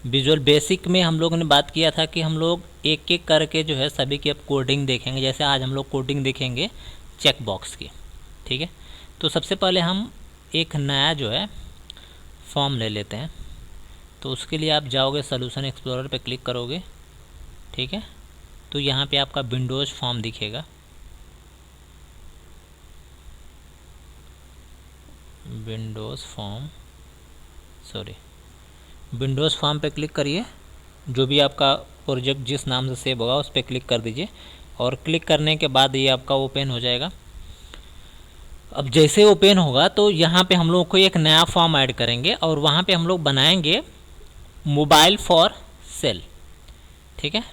Visual basic में हम लोगों ने बात किया था कि हम लोग एक एक करके जो है सभी की अब कोडिंग देखेंगे। जैसे आज हम लोग कोडिंग देखेंगे चेक बॉक्स की, ठीक है। तो सबसे पहले हम एक नया जो है फॉर्म ले लेते हैं। तो उसके लिए आप जाओगे सॉल्यूशन एक्सप्लोरर पे क्लिक करोगे, ठीक है। तो यहाँ पे आपका विंडोज़ फॉर्म दिखेगा, विंडोज़ फॉर्म पे क्लिक करिए। जो भी आपका प्रोजेक्ट जिस नाम से सेव होगा उस पर क्लिक कर दीजिए, और क्लिक करने के बाद ये आपका ओपन हो जाएगा। अब जैसे ओपन होगा तो यहाँ पे हम लोग को एक नया फॉर्म ऐड करेंगे और वहाँ पे हम लोग बनाएंगे मोबाइल फॉर सेल, ठीक है।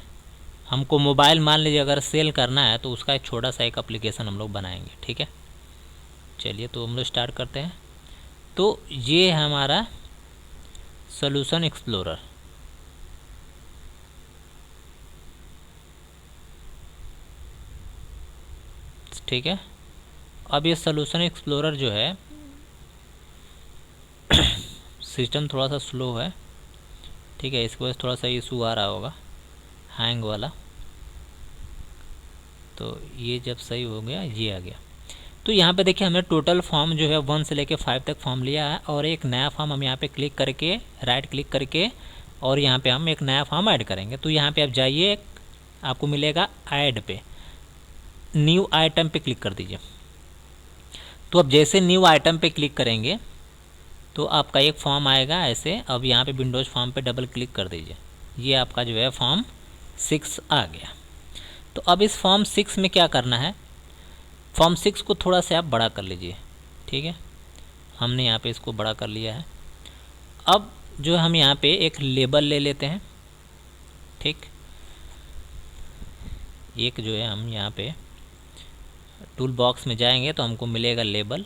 हमको मोबाइल मान लीजिए अगर सेल करना है तो उसका एक छोटा सा एक एप्लीकेशन हम लोग बनाएंगे, ठीक है। चलिए तो हम लोग स्टार्ट करते हैं। तो ये है हमारा सॉल्यूशन एक्सप्लोरर, ठीक है। अब ये सॉल्यूशन एक्सप्लोरर जो है सिस्टम थोड़ा सा स्लो है, ठीक है, इसकी वजह से थोड़ा सा इशू आ रहा होगा हैंग वाला। तो ये जब सही हो गया ये आ गया। तो यहाँ पे देखिए हमने टोटल फॉर्म जो है 1 से लेके 5 तक फॉर्म लिया है, और एक नया फॉर्म हम यहाँ पे क्लिक करके राइट क्लिक करके और यहाँ पे हम एक नया फॉर्म ऐड करेंगे। तो यहाँ पे आप जाइए, आपको मिलेगा ऐड पे, न्यू आइटम पे क्लिक कर दीजिए। तो अब जैसे न्यू आइटम पे क्लिक करेंगे तो आपका एक फॉर्म आएगा ऐसे। अब यहाँ पे विंडोज़ फॉर्म पे डबल क्लिक कर दीजिए, ये आपका जो है फॉर्म 6 आ गया। तो अब इस फॉर्म 6 में क्या करना है, फॉर्म 6 को थोड़ा सा आप बड़ा कर लीजिए, ठीक है। हमने यहाँ पे इसको बड़ा कर लिया है। अब जो हम यहाँ पे एक लेबल ले लेते हैं, ठीक। एक जो है हम यहाँ पे टूल बॉक्स में जाएंगे तो हमको मिलेगा लेबल,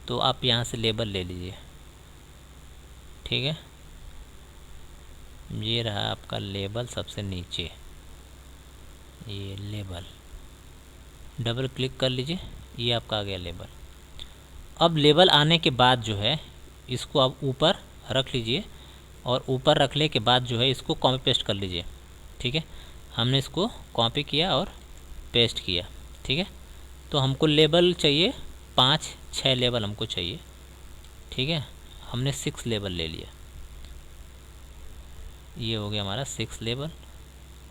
तो आप यहाँ से लेबल ले लीजिए, ठीक है। ये रहा आपका लेबल सबसे नीचे, ये लेबल, डबल क्लिक कर लीजिए, ये आपका आ गया लेबल। अब लेबल आने के बाद जो है इसको आप ऊपर रख लीजिए, और ऊपर रखने के बाद जो है इसको कॉपी पेस्ट कर लीजिए, ठीक है। हमने इसको कॉपी किया और पेस्ट किया, ठीक है। तो हमको लेबल चाहिए 5-6 लेबल हमको चाहिए, ठीक है। हमने 6 लेबल ले लिया, ये हो गया हमारा 6 लेबल।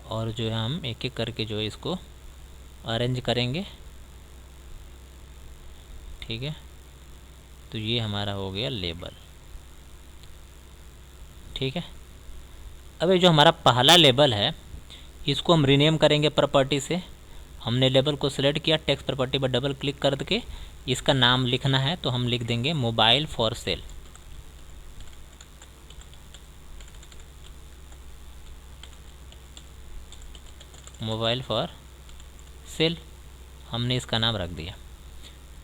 और जो है हम एक एक करके जो है इसको अरेंज करेंगे, ठीक है। तो ये हमारा हो गया लेबल, ठीक है। अब ये जो हमारा पहला लेबल है इसको हम रीनेम करेंगे प्रॉपर्टी से। हमने लेबल को सिलेक्ट किया, टेक्स्ट प्रॉपर्टी पर डबल क्लिक करके इसका नाम लिखना है, तो हम लिख देंगे mobile for sale, mobile for sale, हमने इसका नाम रख दिया।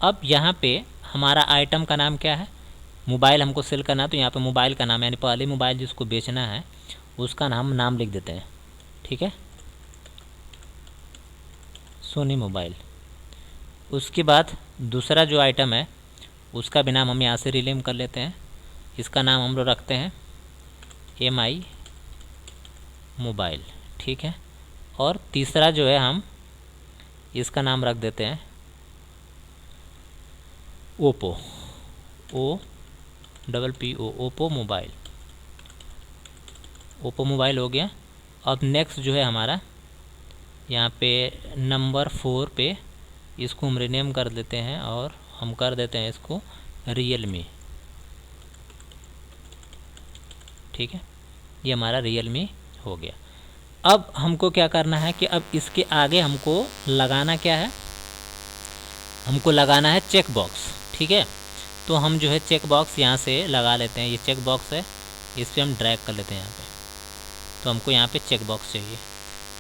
अब यहाँ पे हमारा आइटम का नाम क्या है, मोबाइल हमको सेल करना है, तो यहाँ पे मोबाइल का नाम यानी पहले मोबाइल जिसको बेचना है उसका नाम लिख देते हैं, ठीक है, सोनी मोबाइल। उसके बाद दूसरा जो आइटम है उसका भी नाम हम यहाँ से रिनेम कर लेते हैं, इसका नाम हम लोग रखते हैं MI मोबाइल, ठीक है। और तीसरा जो है हम इसका नाम रख देते हैं Oppo, OPPO, Oppo mobile, Oppo mobile हो गया। अब नेक्स्ट जो है हमारा यहाँ पे नंबर 4 पे इसको हम रिनेम कर देते हैं और हम कर देते हैं इसको रियलमी, ठीक है। ये हमारा रियलमी हो गया। अब हमको क्या करना है कि अब इसके आगे हमको लगाना क्या है, हमको लगाना है चेक बॉक्स, ठीक है। तो हम जो है चेक बॉक्स यहाँ से लगा लेते हैं, ये चेक बॉक्स है, इस पर हम ड्रैग कर लेते हैं यहाँ पे। तो हमको यहाँ पे चेक बॉक्स चाहिए,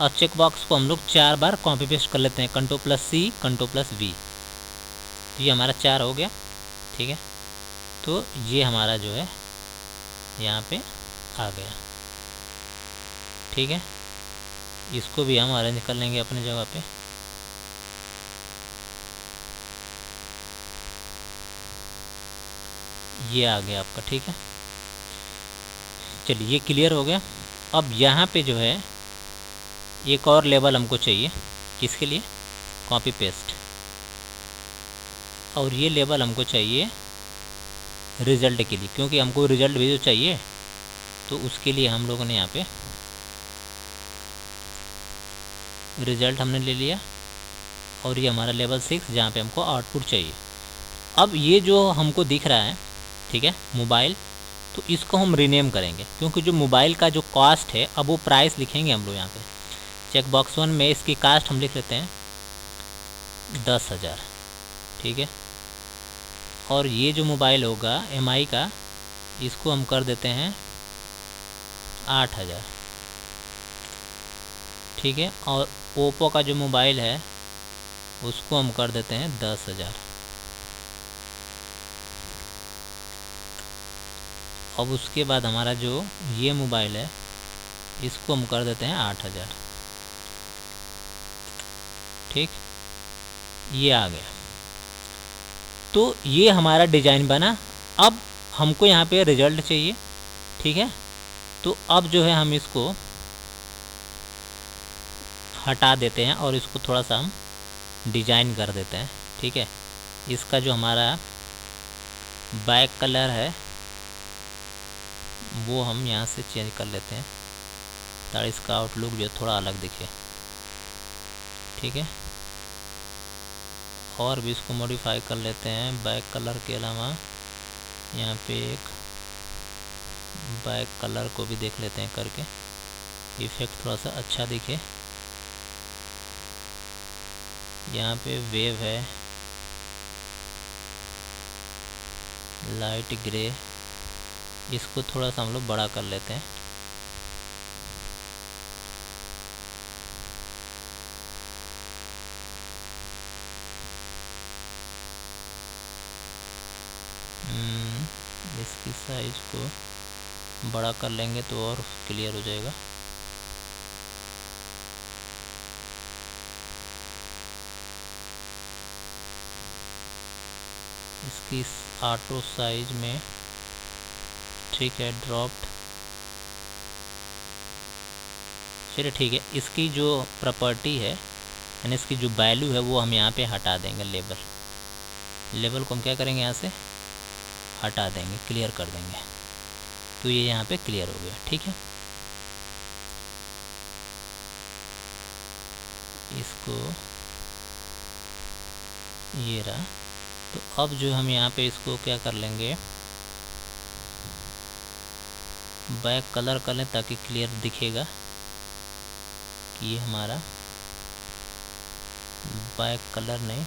और चेक बॉक्स को हम लोग 4 बार कॉपी पेस्ट कर लेते हैं, Ctrl+C Ctrl+V। तो ये हमारा 4 हो गया, ठीक है। तो ये हमारा जो है यहाँ पे आ गया, ठीक है। इसको भी हम अरेंज कर लेंगे अपनी जगह पे। ये आ गया आपका, ठीक है। चलिए ये क्लियर हो गया। अब यहाँ पे जो है एक और लेबल हमको चाहिए, किसके लिए, कॉपी पेस्ट, और ये लेबल हमको चाहिए रिज़ल्ट के लिए, क्योंकि हमको रिज़ल्ट भी तो चाहिए। तो उसके लिए हम लोगों ने यहाँ पे रिज़ल्ट हमने ले लिया, और ये हमारा लेवल 6 जहाँ पे हमको आउटपुट चाहिए। अब ये जो हमको दिख रहा है, ठीक है, मोबाइल, तो इसको हम रीनेम करेंगे, क्योंकि जो मोबाइल का जो कॉस्ट है, अब वो प्राइस लिखेंगे हम लोग यहाँ पे। चेक बॉक्स 1 में इसकी कास्ट हम लिख लेते हैं 10,000, ठीक है। और ये जो मोबाइल होगा MI का, इसको हम कर देते हैं 8,000, ठीक है। और ओप्पो का जो मोबाइल है उसको हम कर देते हैं 10,000। अब उसके बाद हमारा जो ये मोबाइल है इसको हम कर देते हैं 8,000, ठीक, ये आ गया। तो ये हमारा डिज़ाइन बना। अब हमको यहाँ पे रिज़ल्ट चाहिए, ठीक है। तो अब जो है हम इसको हटा देते हैं और इसको थोड़ा सा हम डिज़ाइन कर देते हैं, ठीक है। इसका जो हमारा बैक कलर है वो हम यहाँ से चेंज कर लेते हैं, ताकि इसका आउटलुक जो थोड़ा अलग दिखे, ठीक है। और भी इसको मॉडिफाई कर लेते हैं। बैक कलर के अलावा यहाँ पे एक बैक कलर को भी देख लेते हैं करके, इफ़ेक्ट थोड़ा सा अच्छा दिखे। यहाँ पे वेव है, लाइट ग्रे, इसको थोड़ा सा हम लोग बड़ा कर लेते हैं। इसकी साइज को बड़ा कर लेंगे तो और क्लियर हो जाएगा। इसकी ऑटो साइज में, ठीक है, ड्रॉप्ड, चलिए ठीक है। इसकी जो प्रॉपर्टी है, यानी इसकी जो वैल्यू है वो हम यहाँ पे हटा देंगे। लेबल को हम क्या करेंगे, यहाँ से हटा देंगे, क्लियर कर देंगे। तो ये यहाँ पे क्लियर हो गया, ठीक है। इसको ये रहा। तो अब जो हम यहाँ पे इसको क्या कर लेंगे, बैक कलर कर लें ताकि क्लियर दिखेगा कि ये हमारा बैक कलर नहीं,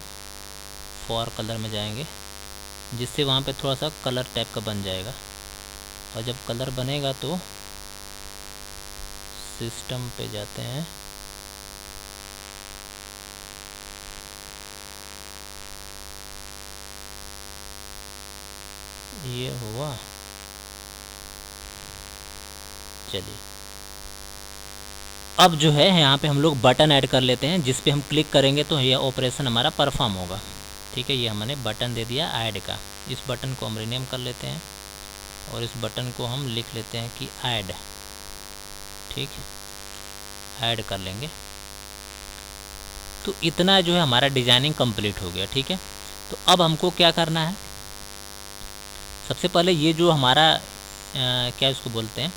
फॉर कलर में जाएंगे, जिससे वहाँ पे थोड़ा सा कलर टाइप का बन जाएगा। और जब कलर बनेगा तो सिस्टम पे जाते हैं, ये हुआ। चलिए अब जो है यहाँ पे हम लोग बटन ऐड कर लेते हैं, जिस पे हम क्लिक करेंगे तो ये ऑपरेशन हमारा परफॉर्म होगा, ठीक है। ये हमने बटन दे दिया ऐड का। इस बटन को हम रीनेम कर लेते हैं और इस बटन को हम लिख लेते हैं कि ऐड, ठीक, ऐड कर लेंगे। तो इतना जो है हमारा डिजाइनिंग कंप्लीट हो गया, ठीक है। तो अब हमको क्या करना है, सबसे पहले ये जो हमारा क्या इसको बोलते हैं,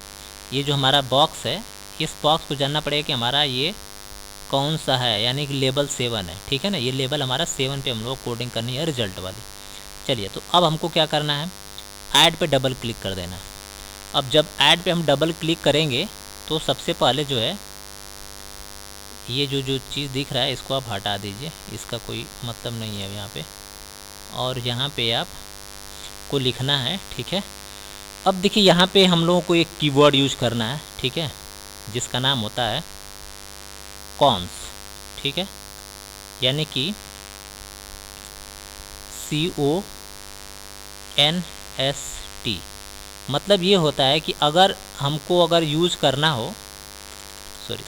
ये जो हमारा बॉक्स है, इस बॉक्स को जानना पड़ेगा कि हमारा ये कौन सा है, यानी कि लेवल 7 है, ठीक है ना। ये लेवल हमारा 7 पे हम लोग कोडिंग करनी है, रिजल्ट वाली। चलिए, तो अब हमको क्या करना है, ऐड पे डबल क्लिक कर देना। अब जब ऐड पे हम डबल क्लिक करेंगे तो सबसे पहले जो है ये जो चीज़ दिख रहा है इसको आप हटा दीजिए, इसका कोई मतलब नहीं है यहाँ पे। और यहाँ पे आप को लिखना है, ठीक है। अब देखिए यहाँ पे हम लोगों को एक कीवर्ड यूज करना है, ठीक है, जिसका नाम होता है कॉन्स, ठीक है, यानी कि CONST। मतलब ये होता है कि अगर हमको यूज़ करना हो, सॉरी,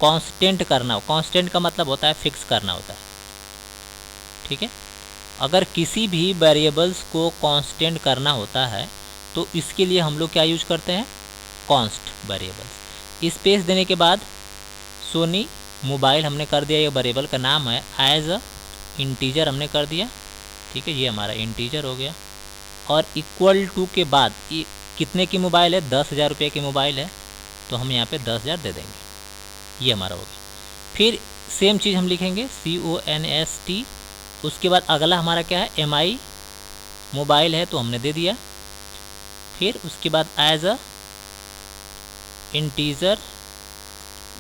कांस्टेंट करना हो। कांस्टेंट का मतलब होता है फिक्स करना होता है, ठीक है। अगर किसी भी वेरिएबल्स को कांस्टेंट करना होता है तो तो इसके लिए हम लोग क्या यूज करते हैं, कॉन्स्ट वेरिएबल। स्पेस देने के बाद सोनी मोबाइल हमने कर दिया, ये वेरिएबल का नाम है, एज अ इंटीजर हमने कर दिया, ठीक है, ये हमारा इंटीजर हो गया। और इक्वल टू के बाद कितने की मोबाइल है, 10,000 रुपये की मोबाइल है, तो हम यहाँ पे 10,000 दे देंगे, ये हमारा हो गया। फिर सेम चीज़ हम लिखेंगे CONST। उसके बाद अगला हमारा क्या है, MI मोबाइल है, तो हमने दे दिया। फिर उसके बाद as a integer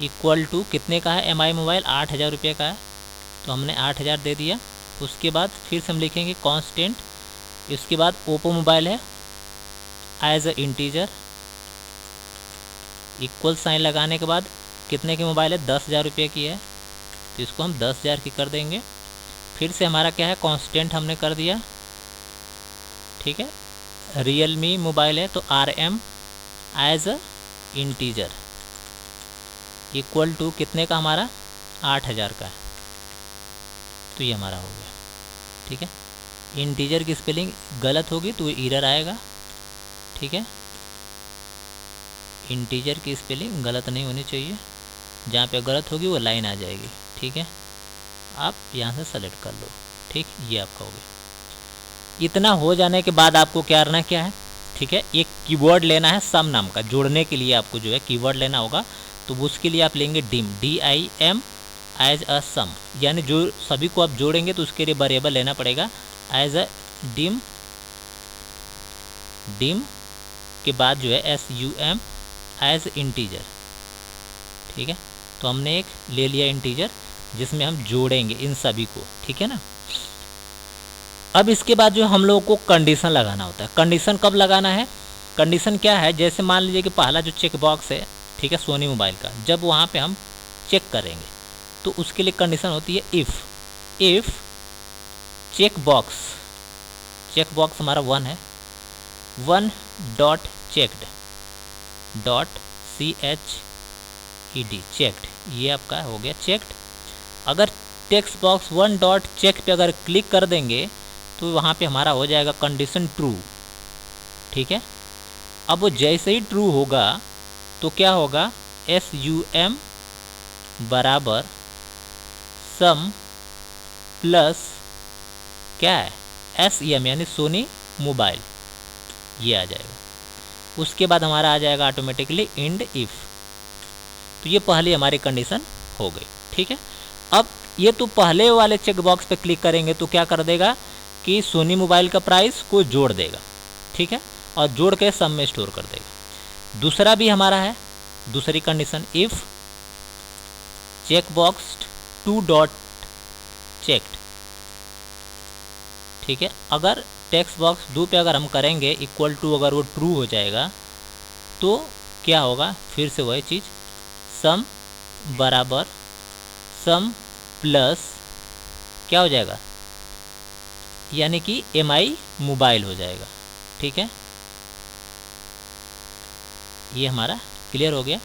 equal to कितने का है, MI मोबाइल 8,000 रुपये का है, तो हमने 8,000 दे दिया। उसके बाद फिर से हम लिखेंगे कांस्टेंट। इसके बाद ओप्पो मोबाइल है, as a integer equal sign लगाने के बाद कितने की मोबाइल है, 10,000 रुपये की है, तो इसको हम 10,000 की कर देंगे। फिर से हमारा क्या है, कांस्टेंट हमने कर दिया, ठीक है। रियलमी मोबाइल है, तो RM as a integer equal to कितने का, हमारा 8,000 का है, तो ये हमारा हो गया, ठीक है। इंटीजर की स्पेलिंग गलत होगी तो एरर आएगा, ठीक है। इंटीजर की स्पेलिंग गलत नहीं होनी चाहिए, जहाँ पे गलत होगी वो लाइन आ जाएगी, ठीक है। आप यहाँ से सेलेक्ट कर लो, ठीक, ये आपका हो गया। इतना हो जाने के बाद आपको क्या करना क्या है, ठीक है, एक कीवर्ड लेना है सम नाम का, जोड़ने के लिए आपको जो है कीवर्ड लेना होगा, तो उसके लिए आप लेंगे डिम, DIM एज अ सम, यानी जो सभी को आप जोड़ेंगे तो उसके लिए वेरिएबल लेना पड़ेगा एज अ डिम। डिम के बाद जो है SUM एज इंटीजर, ठीक है। तो हमने एक ले लिया इंटीजर जिसमें हम जोड़ेंगे इन सभी को, ठीक है ना। अब इसके बाद जो हम लोगों को कंडीशन लगाना होता है। कंडीशन कब लगाना है, कंडीशन क्या है, जैसे मान लीजिए कि पहला जो चेक बॉक्स है, ठीक है, सोनी मोबाइल का, जब वहाँ पे हम चेक करेंगे तो उसके लिए कंडीशन होती है इफ़ चेक बॉक्स हमारा 1 है, 1 डॉट चेक्ड चेक्ड, ये आपका हो गया चेक्ड। अगर टेक्स्ट बॉक्स 1 डॉट चेक पे अगर क्लिक कर देंगे तो वहाँ पे हमारा हो जाएगा कंडीशन ट्रू, ठीक है। अब वो जैसे ही ट्रू होगा तो क्या होगा, SUM बराबर सम प्लस क्या है, SEM यानी सोनी मोबाइल, ये आ जाएगा। उसके बाद हमारा आ जाएगा ऑटोमेटिकली इंड इफ़, तो ये पहले हमारी कंडीशन हो गई, ठीक है। अब ये तो पहले वाले चेक बॉक्स पे क्लिक करेंगे तो क्या कर देगा कि सोनी मोबाइल का प्राइस को जोड़ देगा, ठीक है, और जोड़ के सम में स्टोर कर देगा। दूसरा भी हमारा है, दूसरी condition if check box 2 dot checked, ठीक है। अगर टेक्स्ट बॉक्स 2 पे अगर हम करेंगे इक्वल टू, अगर वो ट्रू हो जाएगा तो क्या होगा, फिर से वही चीज़, सम बराबर सम प्लस क्या हो जाएगा, यानी कि MI मोबाइल हो जाएगा, ठीक है। ये हमारा क्लियर हो गया।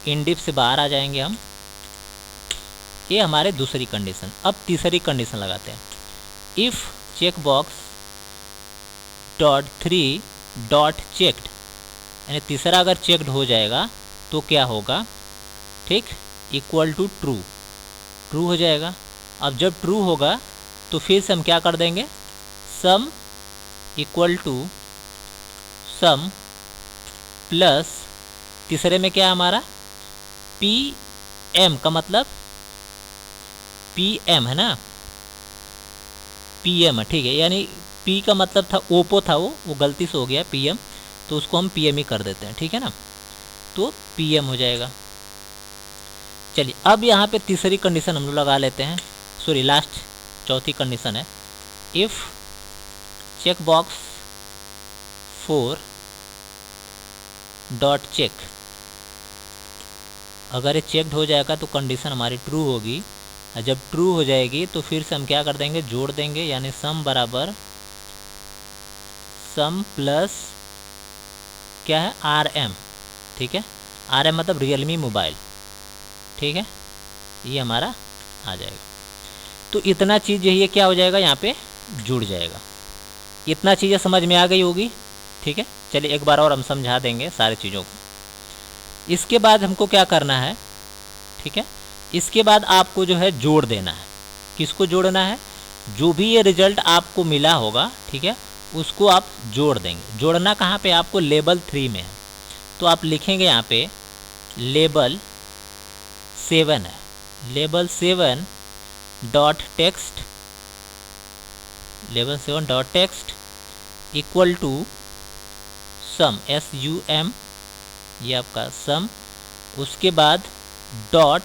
इंडिप से बाहर आ जाएंगे हम, ये हमारे दूसरी कंडीशन। अब तीसरी कंडीशन लगाते हैं, if check box dot 3 dot checked, यानी तीसरा अगर चेक्ड हो जाएगा तो क्या होगा, ठीक, इक्वल टू ट्रू हो जाएगा। अब जब ट्रू होगा तो फिर से हम क्या कर देंगे, sum equal to sum plus तीसरे में क्या है हमारा, PM का मतलब PM है ना, PM है, ठीक है, यानी P का मतलब था ओप्पो था, वो गलती से हो गया PM, तो उसको हम PM ही कर देते हैं, ठीक है ना, तो PM हो जाएगा। चलिए अब यहाँ पे तीसरी कंडीशन हम लोग लगा लेते हैं, सॉरी लास्ट चौथी कंडीशन है, if check box 4 dot check, अगर ये चेक्ड हो जाएगा तो कंडीशन हमारी ट्रू होगी, और जब ट्रू हो जाएगी तो फिर से हम क्या कर देंगे, जोड़ देंगे, यानी सम बराबर सम प्लस क्या है, RM, ठीक है, RM मतलब रियलमी मोबाइल, ठीक है, ये हमारा आ जाएगा। तो इतना चीज़ ये क्या हो जाएगा, यहाँ पे जुड़ जाएगा। इतना चीज़ें समझ में आ गई होगी, ठीक है। चलिए एक बार और हम समझा देंगे सारी चीज़ों को। इसके बाद हमको क्या करना है, ठीक है, इसके बाद आपको जो है जोड़ देना है। किसको जोड़ना है? जो भी ये रिजल्ट आपको मिला होगा, ठीक है, उसको आप जोड़ देंगे। जोड़ना कहाँ पे? आपको लेबल 3 में है, तो आप लिखेंगे यहाँ पे लेबल 7 है, label 7 dot text, label 7 dot text equal to sum, SUM, ये आपका सम। उसके बाद dot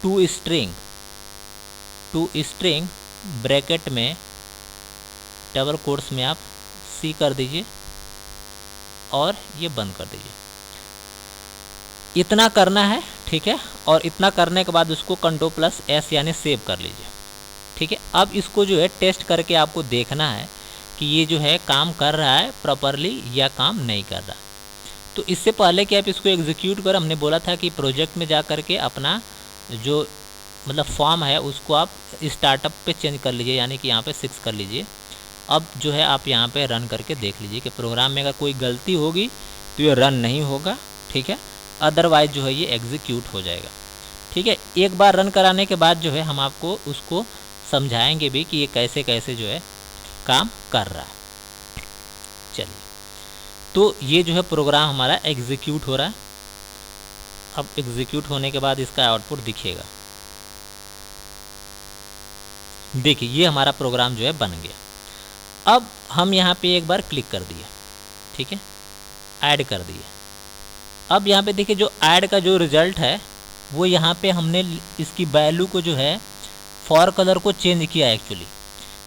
to string, to string bracket में डबल कोट्स में आप C कर दीजिए और ये बंद कर दीजिए। इतना करना है, ठीक है। और इतना करने के बाद उसको Ctrl+S यानी सेव कर लीजिए, ठीक है। अब इसको जो है टेस्ट करके आपको देखना है कि ये जो है काम कर रहा है प्रॉपरली या काम नहीं कर रहा। तो इससे पहले कि आप इसको एग्जीक्यूट करें, हमने बोला था कि प्रोजेक्ट में जा कर के अपना जो मतलब फॉर्म है उसको आप स्टार्टअप पे चेंज कर लीजिए, यानी कि यहाँ पे 6 कर लीजिए। अब जो है आप यहाँ पे रन करके देख लीजिए कि प्रोग्राम में अगर कोई गलती होगी तो ये रन नहीं होगा, ठीक है, अदरवाइज जो है ये एग्जीक्यूट हो जाएगा, ठीक है। एक बार रन कराने के बाद जो है हम आपको उसको समझाएंगे भी कि ये कैसे कैसे जो है काम कर रहा है। चलिए, तो ये जो है प्रोग्राम हमारा एग्जीक्यूट हो रहा है। अब एग्जीक्यूट होने के बाद इसका आउटपुट दिखेगा। देखिए ये हमारा प्रोग्राम जो है बन गया। अब हम यहाँ पे एक बार क्लिक कर दिए, ठीक है, ऐड कर दिए। अब यहाँ पे देखिए जो ऐड का जो रिजल्ट है वो यहाँ पे हमने इसकी वैल्यू को जो है फॉर कलर को चेंज किया एक्चुअली,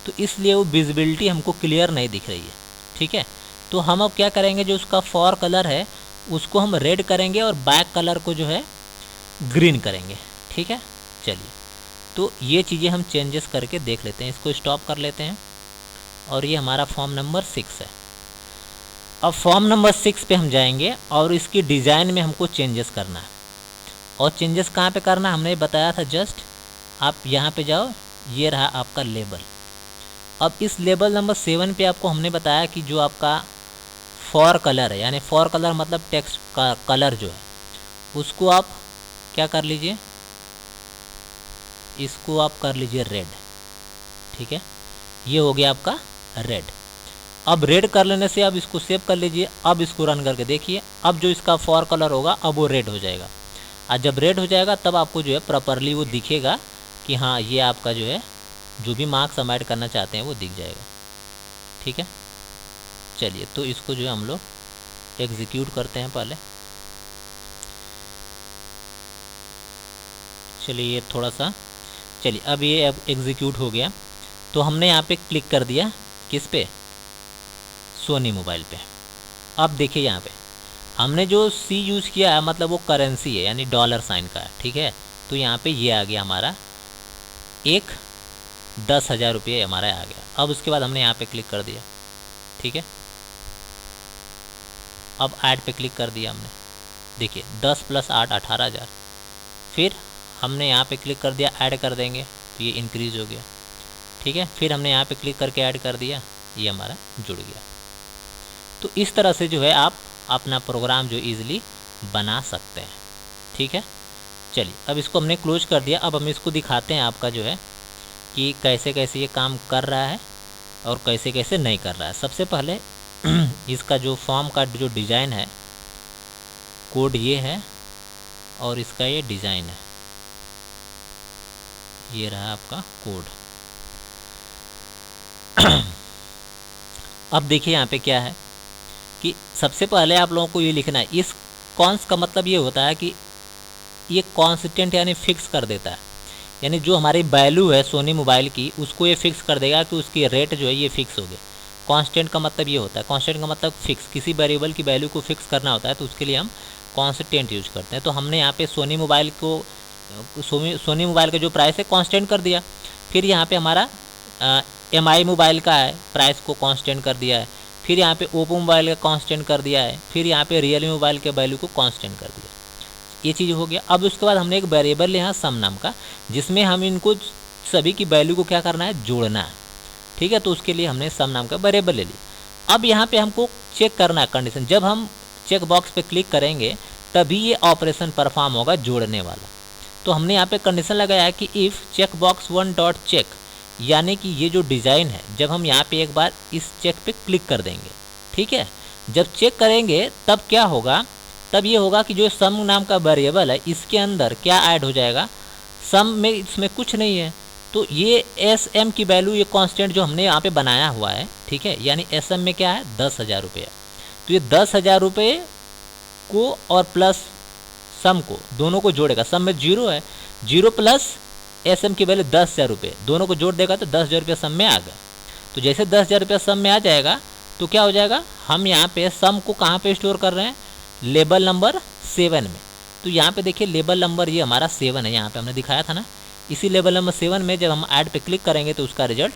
तो इसलिए वो विजिबिलिटी हमको क्लियर नहीं दिख रही है, ठीक है। तो हम अब क्या करेंगे, जो उसका फॉर कलर है उसको हम रेड करेंगे और बैक कलर को जो है ग्रीन करेंगे, ठीक है। चलिए, तो ये चीज़ें हम चेंजेस करके देख लेते हैं। इसको स्टॉप कर लेते हैं और ये हमारा फॉर्म नंबर 6 है। अब फॉर्म नंबर 6 पे हम जाएंगे और इसकी डिज़ाइन में हमको चेंजेस करना है। और चेंजेस कहाँ पे करना हमने बताया था जस्ट, आप यहाँ पे जाओ, ये रहा आपका लेबल। अब इस लेबल नंबर 7 पे आपको हमने बताया कि जो आपका फॉर कलर है, यानी फॉर कलर मतलब टेक्स्ट का कलर जो है उसको आप क्या कर लीजिए, इसको आप कर लीजिए रेड, ठीक है। ये हो गया आपका रेड। अब रेड कर लेने से अब इसको सेव कर लीजिए। अब इसको रन करके देखिए, अब जो इसका फॉर कलर होगा अब वो रेड हो जाएगा। और जब रेड हो जाएगा तब आपको जो है प्रॉपरली वो दिखेगा कि हाँ ये आपका जो है जो भी मार्क्स हम ऐड करना चाहते हैं वो दिख जाएगा, ठीक है। चलिए, तो इसको जो है हम लोग एग्जीक्यूट करते हैं पहले। चलिए ये थोड़ा सा, चलिए अब ये अब एग्जीक्यूट हो गया। तो हमने यहाँ पे क्लिक कर दिया, किस पे? सोनी मोबाइल पे। अब देखिए यहाँ पे हमने जो C यूज़ किया है मतलब वो करेंसी है, यानी डॉलर साइन का है, ठीक है। तो यहाँ पे ये आ गया हमारा एक 10,000 रुपये हमारा आ गया। अब उसके बाद हमने यहाँ पे क्लिक कर दिया, ठीक है। अब ऐड पे क्लिक कर दिया हमने, देखिए 10 + 8 18,000। फिर हमने यहाँ पे क्लिक कर दिया, ऐड कर देंगे तो ये इंक्रीज़ हो गया, ठीक है। फिर हमने यहाँ पे क्लिक करके ऐड कर दिया, ये हमारा जुड़ गया। तो इस तरह से जो है आप अपना प्रोग्राम जो ईज़िली बना सकते हैं, ठीक है। चलिए, अब इसको हमने क्लोज कर दिया। अब हम इसको दिखाते हैं आपका जो है कि कैसे कैसे ये काम कर रहा है और कैसे कैसे नहीं कर रहा है। सबसे पहले इसका जो फॉर्म का जो डिज़ाइन है, कोड ये है और इसका ये डिज़ाइन है, ये रहा आपका कोड। अब देखिए यहाँ पे क्या है कि सबसे पहले आप लोगों को ये लिखना है, इस कॉन्स का मतलब ये होता है कि ये कांस्टेंट यानी फिक्स कर देता है, यानी जो हमारी वैल्यू है सोनी मोबाइल की उसको ये फिक्स कर देगा कि उसकी रेट जो है ये फिक्स हो गई। कांस्टेंट का मतलब ये होता है, कांस्टेंट का मतलब फिक्स, किसी वेरिएबल की वैल्यू को फिक्स करना होता है तो उसके लिए हम कांस्टेंट यूज करते हैं। तो हमने यहाँ पे सोनी मोबाइल का जो प्राइस है कांस्टेंट कर दिया। फिर यहाँ पे हमारा MI मोबाइल का है, प्राइस को कांस्टेंट कर दिया है। फिर यहाँ पे ओप्पो मोबाइल का कांस्टेंट कर दिया है। फिर यहाँ पे रियलमी मोबाइल के वैल्यू को कांस्टेंट कर दिया। ये चीज़ हो गया। अब उसके बाद हमने एक वेरिएबल लिया सम नाम का, जिसमें हम इनको सभी की वैल्यू को क्या करना है, जोड़ना है, ठीक है। तो उसके लिए हमने सम नाम का वेरिएबल ले लिया। अब यहाँ पे हमको चेक करना है कंडीशन, जब हम चेक बॉक्स पे क्लिक करेंगे तभी ये ऑपरेशन परफॉर्म होगा जोड़ने वाला। तो हमने यहाँ पे कंडीशन लगाया है कि if check box one dot check, यानी कि ये जो डिज़ाइन है जब हम यहाँ पे एक बार इस चेक पे क्लिक कर देंगे, ठीक है, जब चेक करेंगे तब क्या होगा, तब ये होगा कि जो सम नाम का वेरिएबल है इसके अंदर क्या ऐड हो जाएगा, सम में इसमें कुछ नहीं है, तो ये एस एम की वैल्यू ये कांस्टेंट जो हमने यहाँ पे बनाया हुआ है, ठीक है, यानी एस एम में क्या है 10,000 रुपये। तो ये 10,000 रुपये को और प्लस सम को दोनों को जोड़ेगा, सम में 0 है, 0 प्लस एस एम की वैल्यू 10,000 रुपये, दोनों को जोड़ देगा तो 10,000 रुपये सम में आ गया। तो जैसे 10,000 रुपये सम में आ जाएगा तो क्या हो जाएगा, हम यहाँ पे सम को कहाँ पे स्टोर कर रहे हैं, लेबल नंबर 7 में। तो यहाँ पे देखिए लेबल नंबर ये हमारा 7 है, यहाँ पे हमने दिखाया था ना, इसी लेबल नंबर 7 में जब हम ऐड पे क्लिक करेंगे तो उसका रिजल्ट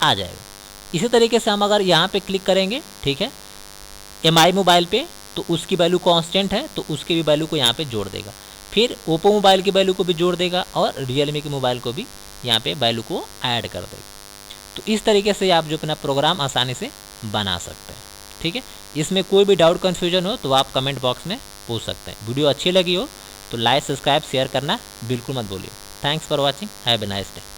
आ जाएगा। इसी तरीके से हम अगर यहाँ पे क्लिक करेंगे, ठीक है, MI मोबाइल पे, तो उसकी वैल्यू कांस्टेंट है तो उसकी भी वैल्यू को यहाँ पे जोड़ देगा, फिर ओप्पो मोबाइल की वैल्यू को भी जोड़ देगा और रियलमी के मोबाइल को भी यहाँ पे वैल्यू को ऐड कर देगा। तो इस तरीके से आप जो अपना प्रोग्राम आसानी से बना सकते हैं, ठीक है। इसमें कोई भी डाउट कन्फ्यूजन हो तो आप कमेंट बॉक्स में पूछ सकते हैं। वीडियो अच्छी लगी हो तो लाइक सब्सक्राइब शेयर करना बिल्कुल मत भूलिए। Thanks for watching, have a nice day.